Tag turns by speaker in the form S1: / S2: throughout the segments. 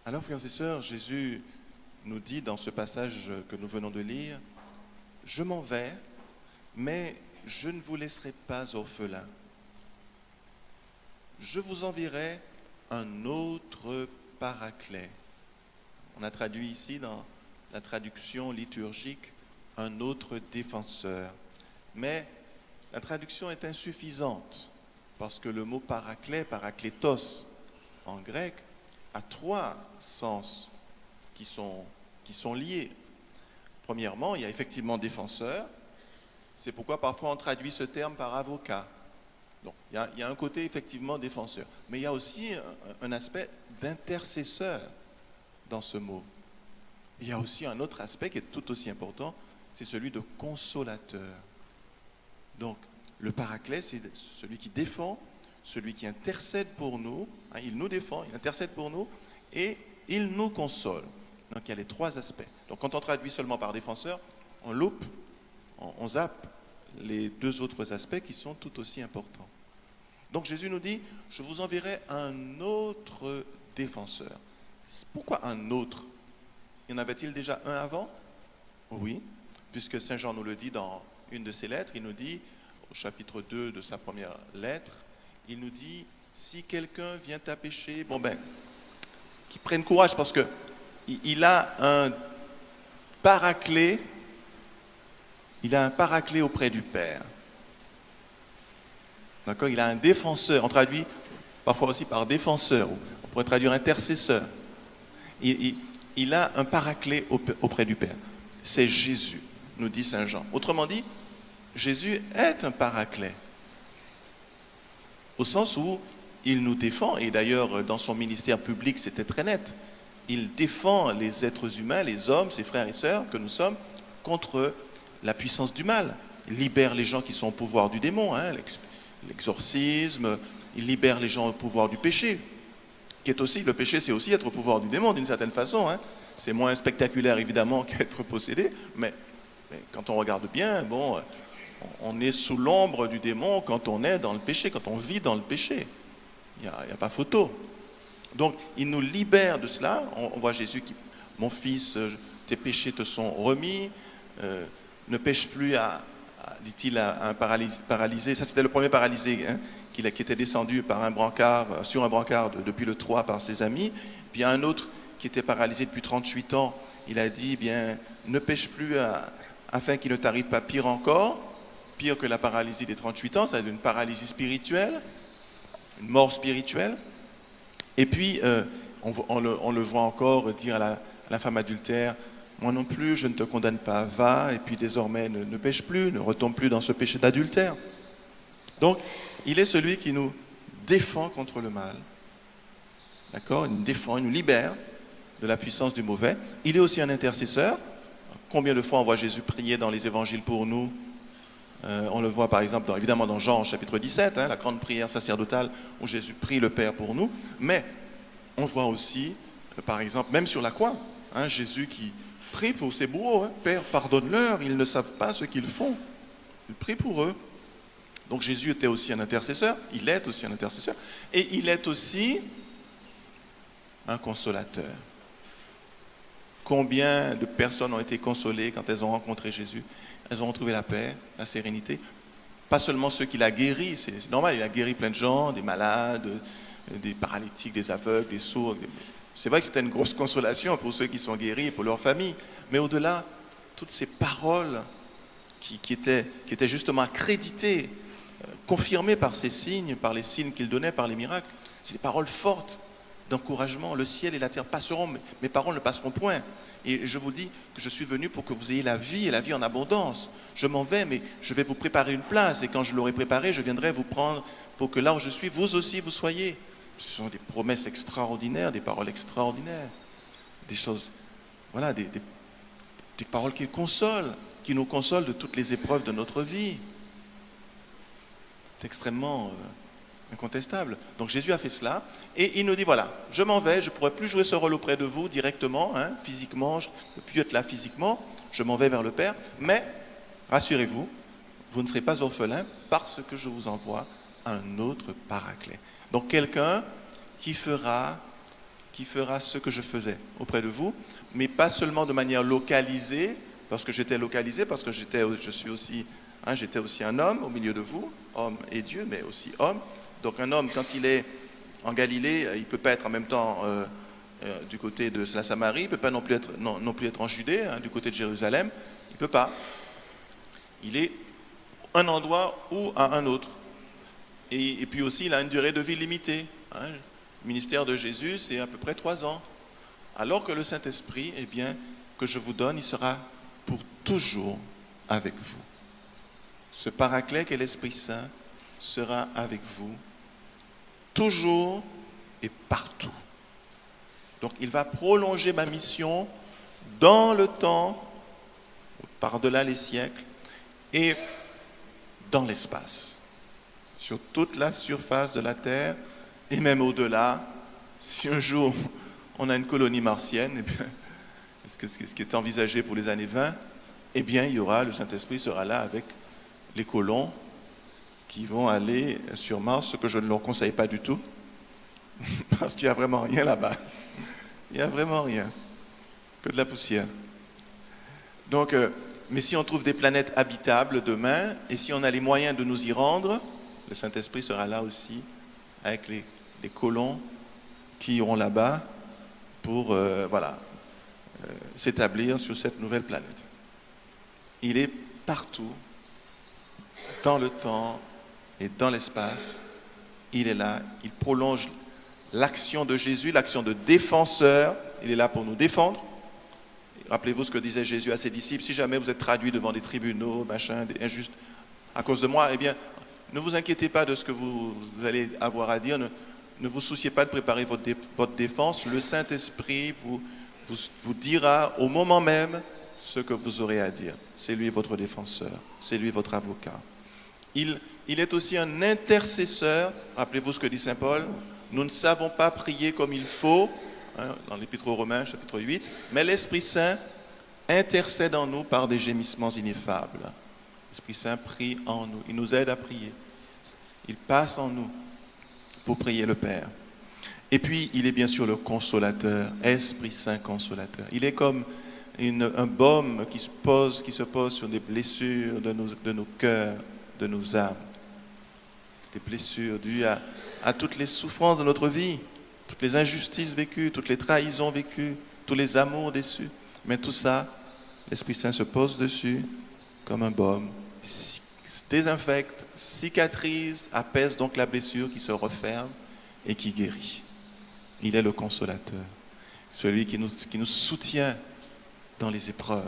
S1: Alors, frères et sœurs, Jésus nous dit dans ce passage que nous venons de lire, « Je m'en vais, mais je ne vous laisserai pas orphelins. Je vous enverrai un autre paraclet. » On a traduit ici dans la traduction liturgique « un autre défenseur ». Mais la traduction est insuffisante parce que le mot paraclet, parakletos en grec, a trois sens qui sont liés. Premièrement, il y a effectivement défenseur. C'est pourquoi parfois on traduit ce terme par avocat. Donc, il y a un côté effectivement défenseur. Mais il y a aussi un aspect d'intercesseur dans ce mot. Il y a aussi un autre aspect qui est tout aussi important, c'est celui de consolateur. Donc, le paraclet, c'est celui qui défend, celui qui intercède pour nous. Hein, il nous défend, il intercède pour nous et il nous console. Donc, il y a les trois aspects. Donc, quand on traduit seulement par défenseur, on loupe, on zappe les deux autres aspects qui sont tout aussi importants. Donc, Jésus nous dit, je vous enverrai un autre défenseur. Pourquoi un autre? Y en avait-il déjà un avant? Oui, puisque Saint Jean nous le dit dans une de ses lettres, il nous dit, au chapitre 2 de sa première lettre, il nous dit, si quelqu'un vient à pécher, qu'il prenne courage parce que il a un paraclet, auprès du Père. D'accord? Il a un défenseur, on traduit parfois aussi par défenseur, on pourrait traduire intercesseur. Il a un paraclet auprès du Père. C'est Jésus, nous dit Saint Jean. Autrement dit, Jésus est un paraclet, au sens où il nous défend, et d'ailleurs dans son ministère public c'était très net, il défend les êtres humains, les hommes, ses frères et sœurs que nous sommes, contre la puissance du mal. Il libère les gens qui sont au pouvoir du démon, hein, l'exorcisme, il libère les gens au pouvoir du péché, qui est aussi, le péché c'est aussi être au pouvoir du démon d'une certaine façon, hein. C'est moins spectaculaire évidemment qu'être possédé, mais quand on regarde bien, on est sous l'ombre du démon quand on est dans le péché, quand on vit dans le péché. Il n'y a pas photo. Donc, il nous libère de cela. On voit Jésus qui, mon fils, tes péchés te sont remis, ne pêche plus, dit-il à un paralysé. Ça, c'était le premier paralysé, hein, qui était descendu par un brancard, sur un brancard depuis le 3 par ses amis. Puis il y a un autre qui était paralysé depuis 38 ans. Il a dit, ne pêche plus afin qu'il ne t'arrive pas pire encore. Pire que la paralysie des 38 ans, c'est une paralysie spirituelle, une mort spirituelle. Et puis, on le voit encore dire à la femme adultère, « Moi non plus, je ne te condamne pas, va, et puis désormais ne pêche plus, ne retombe plus dans ce péché d'adultère. » Donc, il est celui qui nous défend contre le mal. D'accord? Il nous défend, il nous libère de la puissance du mauvais. Il est aussi un intercesseur. Combien de fois on voit Jésus prier dans les évangiles pour nous? On le voit par exemple évidemment dans Jean chapitre 17, hein, la grande prière sacerdotale où Jésus prie le Père pour nous, mais on voit aussi, par exemple, même sur la croix, hein, Jésus qui prie pour ses bourreaux, hein, Père, pardonne-leur, ils ne savent pas ce qu'ils font. Il prie pour eux. Donc Jésus était aussi un intercesseur, il est aussi un intercesseur, et il est aussi un consolateur. Combien de personnes ont été consolées quand elles ont rencontré Jésus? Elles ont retrouvé la paix, la sérénité. Pas seulement ceux qu'il a guéris, c'est normal, il a guéri plein de gens, des malades, des paralytiques, des aveugles, des sourds. C'est vrai que c'était une grosse consolation pour ceux qui sont guéris et pour leur famille. Mais au-delà, toutes ces paroles qui étaient justement accréditées, confirmées par ces signes, par les signes qu'il donnait, par les miracles, c'est des paroles fortes d'encouragement. Le ciel et la terre passeront, mais mes paroles ne passeront point. Et je vous dis que je suis venu pour que vous ayez la vie et la vie en abondance. Je m'en vais, mais je vais vous préparer une place. Et quand je l'aurai préparée, je viendrai vous prendre pour que là où je suis, vous aussi, vous soyez. Ce sont des promesses extraordinaires, des paroles extraordinaires. Des choses, voilà, des paroles qui consolent, qui nous consolent de toutes les épreuves de notre vie. C'est extrêmement incontestable. Donc Jésus a fait cela et il nous dit voilà, je m'en vais, je ne pourrai plus jouer ce rôle auprès de vous directement, hein, physiquement, je ne peux plus être là physiquement, je m'en vais vers le Père, mais rassurez-vous, vous ne serez pas orphelin parce que je vous envoie un autre paraclet. Donc quelqu'un qui qui fera ce que je faisais auprès de vous, mais pas seulement de manière localisée, parce que j'étais localisé, parce que j'étais aussi un homme au milieu de vous, homme et Dieu, mais aussi homme. Donc un homme, quand il est en Galilée, il ne peut pas être en même temps du côté de la Samarie, il ne peut pas non plus être en Judée, du côté de Jérusalem, il ne peut pas. Il est un endroit ou à un autre. Et puis aussi, il a une durée de vie limitée. Le ministère de Jésus, c'est à peu près 3 ans. Alors que le Saint-Esprit, eh bien, que je vous donne, il sera pour toujours avec vous. Ce Paraclet qu'est l'Esprit Saint sera avec vous, toujours et partout. Donc, il va prolonger ma mission dans le temps, par-delà les siècles, et dans l'espace, sur toute la surface de la Terre, et même au-delà. Si un jour on a une colonie martienne, eh bien, ce qui est envisagé pour les années 20, eh bien, le Saint-Esprit sera là avec les colons qui vont aller sur Mars, ce que je ne leur conseille pas du tout, parce qu'il n'y a vraiment rien là-bas. Il n'y a vraiment rien, que de la poussière. Donc, mais si on trouve des planètes habitables demain, et si on a les moyens de nous y rendre, le Saint-Esprit sera là aussi, avec les colons qui iront là-bas pour s'établir sur cette nouvelle planète. Il est partout, dans le temps et dans l'espace. Il est là, il prolonge l'action de Jésus, l'action de défenseur. Il est là pour nous défendre. Rappelez-vous ce que disait Jésus à ses disciples: si jamais vous êtes traduits devant des tribunaux, des injustes, à cause de moi, eh bien, ne vous inquiétez pas de ce que vous allez avoir à dire. Ne vous souciez pas de préparer votre défense. Le Saint-Esprit vous dira au moment même ce que vous aurez à dire. C'est lui votre défenseur, c'est lui votre avocat. Il est aussi un intercesseur. Rappelez-vous ce que dit Saint Paul: nous ne savons pas prier comme il faut, dans l'Épître aux Romains, chapitre 8, mais l'Esprit Saint intercède en nous par des gémissements ineffables. L'Esprit Saint prie en nous, il nous aide à prier. Il passe en nous pour prier le Père. Et puis, il est bien sûr le consolateur, Esprit Saint consolateur. Il est comme un baume qui se pose sur des blessures de nos cœurs, de nos âmes. Des blessures dues à toutes les souffrances de notre vie, toutes les injustices vécues, toutes les trahisons vécues, tous les amours déçus. Mais tout ça, l'Esprit Saint se pose dessus comme un baume, désinfecte, cicatrise, apaise donc la blessure qui se referme et qui guérit. Il est le consolateur, celui qui nous soutient dans les épreuves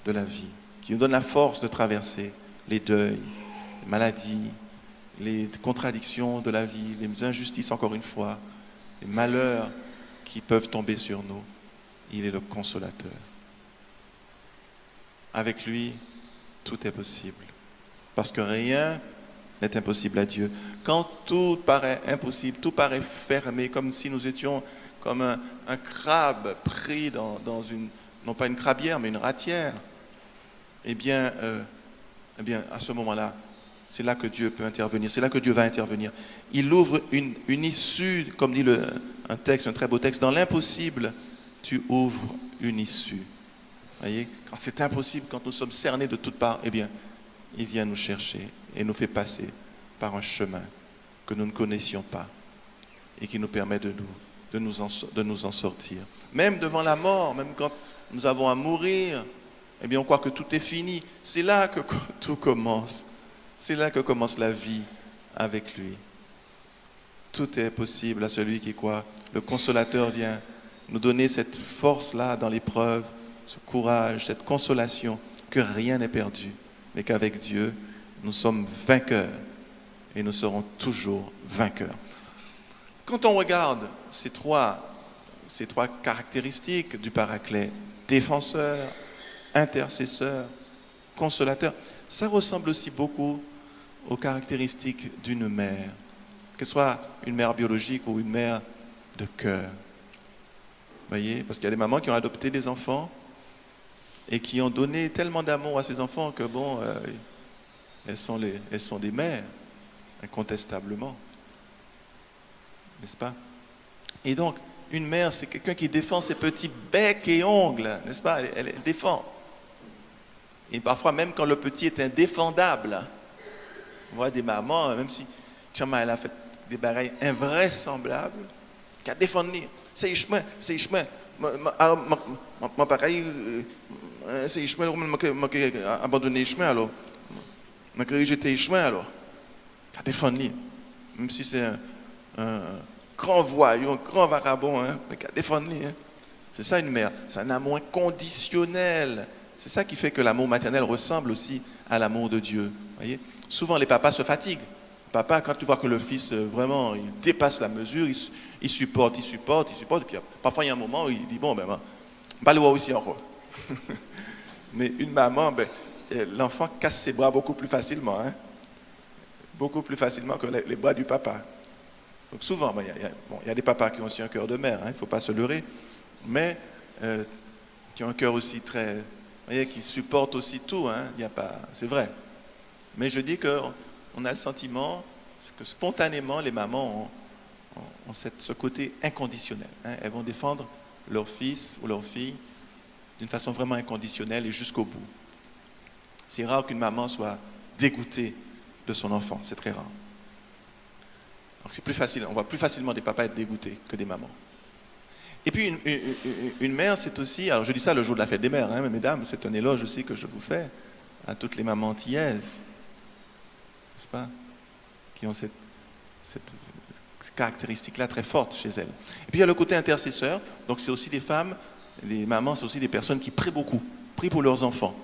S1: de la vie, qui nous donne la force de traverser les deuils, les maladies, les contradictions de la vie, les injustices encore une fois, les malheurs qui peuvent tomber sur nous. Il est le consolateur. Avec lui, tout est possible. Parce que rien n'est impossible à Dieu. Quand tout paraît impossible, tout paraît fermé, comme si nous étions comme un crabe pris dans une, non pas une crabière, mais une ratière, eh bien, à ce moment-là, c'est là que Dieu peut intervenir, c'est là que Dieu va intervenir. Il ouvre une issue, comme dit un texte, un très beau texte: dans l'impossible, tu ouvres une issue. Voyez, quand c'est impossible, quand nous sommes cernés de toutes parts, eh bien, il vient nous chercher et nous fait passer par un chemin que nous ne connaissions pas et qui nous permet de nous en sortir. Même devant la mort, même quand nous avons à mourir, eh bien, on croit que tout est fini. C'est là que tout commence. C'est là que commence la vie avec lui. Tout est possible à celui qui croit. Le consolateur vient nous donner cette force-là dans l'épreuve, ce courage, cette consolation, que rien n'est perdu, mais qu'avec Dieu, nous sommes vainqueurs et nous serons toujours vainqueurs. Quand on regarde ces trois caractéristiques du Paraclet, défenseur, intercesseur, consolateur, ça ressemble aussi beaucoup aux caractéristiques d'une mère, que ce soit une mère biologique ou une mère de cœur. Vous voyez, parce qu'il y a des mamans qui ont adopté des enfants et qui ont donné tellement d'amour à ces enfants que bon, elles sont des mères, incontestablement. N'est-ce pas? Et donc, une mère, c'est quelqu'un qui défend ses petits becs et ongles, n'est-ce pas? Elle défend. Et parfois, même quand le petit est indéfendable, on voit des mamans, même si Tchama, elle a fait des bagailles invraisemblables, qui a défendu. C'est chemin, c'est chemin. Alors, mon pareil, c'est chemin, abandonner le chemin alors. Je jeté le chemin alors. Qui a défendu. Même si c'est un grand voyou, un grand vagabond, hein, mais qui a défendu. Hein. C'est ça une mère. C'est un amour inconditionnel. C'est ça qui fait que l'amour maternel ressemble aussi à l'amour de Dieu. Voyez? Souvent, les papas se fatiguent. Papa, quand tu vois que le fils, vraiment, il dépasse la mesure, il supporte. Et puis, parfois, il y a un moment où il dit, bon, ben, pas le voir aussi encore. Mais une maman, ben, l'enfant casse ses bras beaucoup plus facilement. Hein? Beaucoup plus facilement que les bras du papa. Donc souvent, ben, il y a des papas qui ont aussi un cœur de mère, hein, il ne faut pas se leurrer, mais qui ont un cœur aussi très... Vous voyez, qui supportent aussi tout, hein, c'est vrai. Mais je dis qu'on a le sentiment que spontanément, les mamans ont ce côté inconditionnel. Hein. Elles vont défendre leur fils ou leur fille d'une façon vraiment inconditionnelle et jusqu'au bout. C'est rare qu'une maman soit dégoûtée de son enfant, c'est très rare. Donc c'est plus facile, on voit plus facilement des papas être dégoûtés que des mamans. Et puis une mère, c'est aussi, alors je dis ça le jour de la fête des mères, hein, mais mesdames, c'est un éloge aussi que je vous fais à toutes les mamans antillaises, n'est-ce pas, qui ont cette caractéristique-là très forte chez elles. Et puis il y a le côté intercesseur, donc c'est aussi des femmes, les mamans, c'est aussi des personnes qui prient beaucoup, prient pour leurs enfants.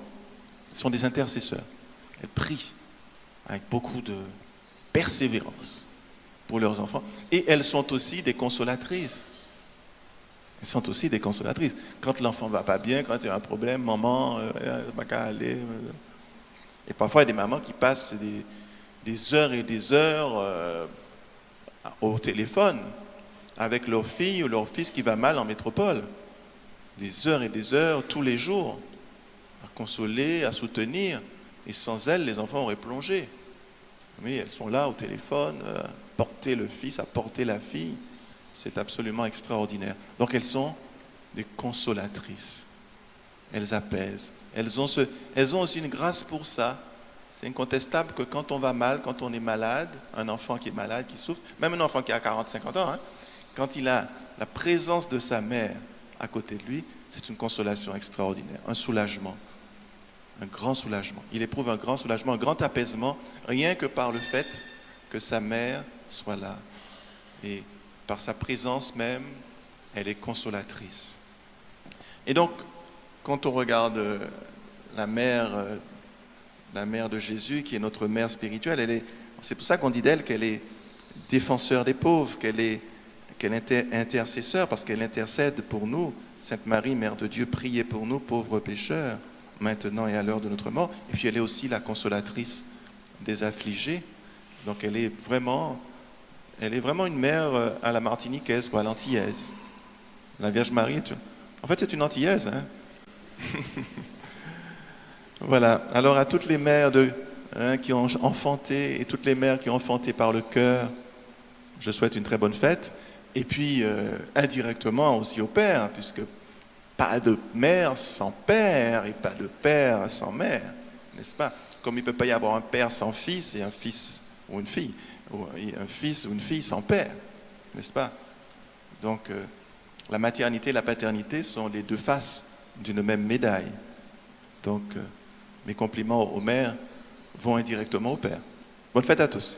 S1: Elles sont des intercesseurs. Elles prient avec beaucoup de persévérance pour leurs enfants. Et elles sont aussi des consolatrices. Elles sont aussi des consolatrices. Quand l'enfant ne va pas bien, quand il y a un problème, maman, va qu'à aller. Et parfois, il y a des mamans qui passent des heures et des heures au téléphone avec leur fille ou leur fils qui va mal en métropole. Des heures et des heures, tous les jours, à consoler, à soutenir. Et sans elles, les enfants auraient plongé. Oui, elles sont là au téléphone, à porter le fils, à porter la fille. C'est absolument extraordinaire. Donc elles sont des consolatrices. Elles apaisent. Elles ont aussi une grâce pour ça. C'est incontestable que quand on va mal, quand on est malade, un enfant qui est malade, qui souffre, même un enfant qui a 40-50 ans, hein, quand il a la présence de sa mère à côté de lui, c'est une consolation extraordinaire, un soulagement, un grand soulagement. Il éprouve un grand soulagement, un grand apaisement, rien que par le fait que sa mère soit là. Et par sa présence même, elle est consolatrice. Et donc, quand on regarde la mère de Jésus, qui est notre mère spirituelle, c'est pour ça qu'on dit d'elle qu'elle est défenseur des pauvres, qu'elle est intercesseur, parce qu'elle intercède pour nous. Sainte Marie, Mère de Dieu, priez pour nous, pauvres pécheurs, maintenant et à l'heure de notre mort. Et puis elle est aussi la consolatrice des affligés. Donc elle est vraiment une mère à la martiniquaise, à l'antillaise. La Vierge Marie, en fait c'est une antillaise. Hein. Voilà. Alors à toutes les mères qui ont enfanté et toutes les mères qui ont enfanté par le cœur, je souhaite une très bonne fête. Et puis indirectement aussi au père, puisque pas de mère sans père et pas de père sans mère, n'est-ce pas? Comme il ne peut pas y avoir un père sans fils et un fils ou une fille, ou un fils ou une fille sans père, n'est-ce pas? Donc la maternité et la paternité sont les deux faces d'une même médaille. Donc mes compliments aux mères vont indirectement au père. Bonne fête à tous.